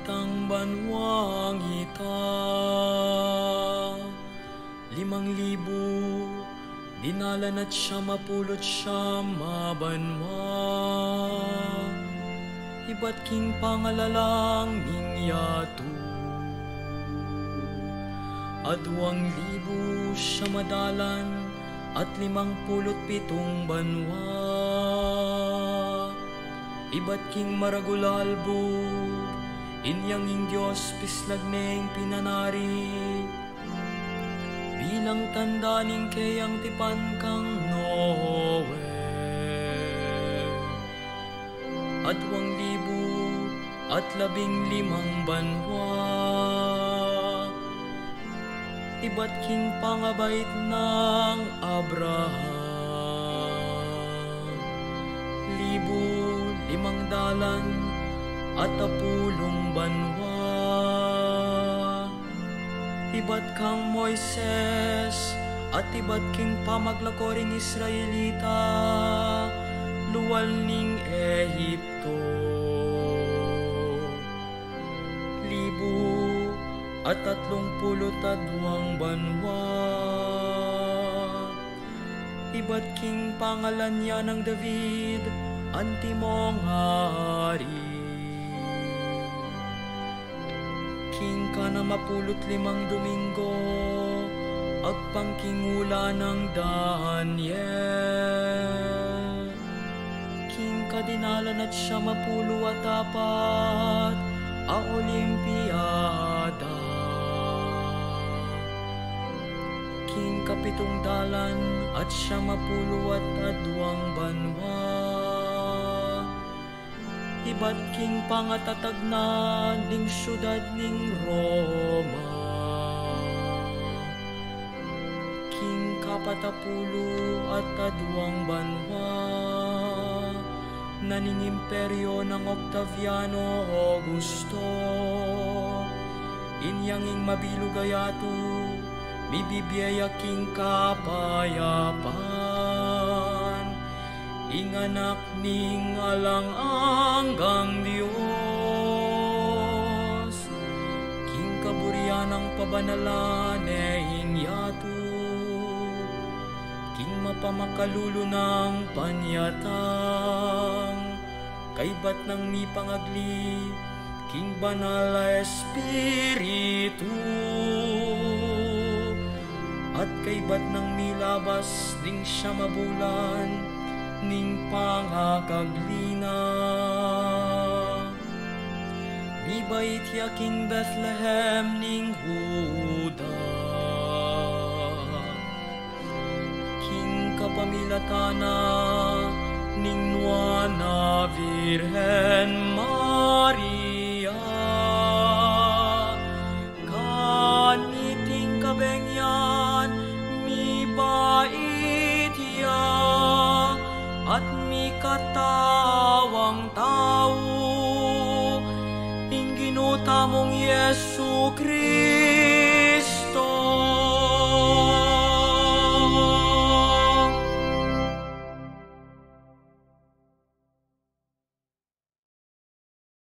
itang banwang ita. 5,000 dinalan at 70 mabanwa. Iba't king pangalalang ninyato. At 2,000 madalan at 57 banwa. Iba't king maragulalbo, inyang ing Diyos pislagneng pinanari. Bilang tanda ning kayang tipan kang Noe. At 2,015 banwa. Iba't king pangabait ng Abraham. 5,000 at 10 banwa. Iba't kang Moises at iba't king pamaglakoring Israelita, luwal ning Ehipto. 132 banwa. Iba't king pangalan niya ng David, antimong hari. King ka na 15 Domingo, agpangkingula ng Daniel. King ka dinalan at 54 a Olimpiada. King ka 7 at 52 banwa. Iba't king pangatatag na ning syudad ning Roma. King ka 40 at 2 banwa. Naning imperyo ng Octaviano Augusto. Inyang ing mabilugayato, bibibiyaya king kapayapan. Inganak ning alang-anggang Diyos. King kaburian ng pabanalan inyato. King mapamakalulo ng panyatang. Kaibat ng mi pangagli, king banal espiritu. At kaibat ng mi labas ding siya mabulan, ning pangakaglina. Bibait ya king Bethlehem ning Huda. King kapamilatana ning Nuana Virgen Maria. Kaniting kabengyan mi bait ya, at mi katawang tao, ing ginuta mong Yesu Kristo.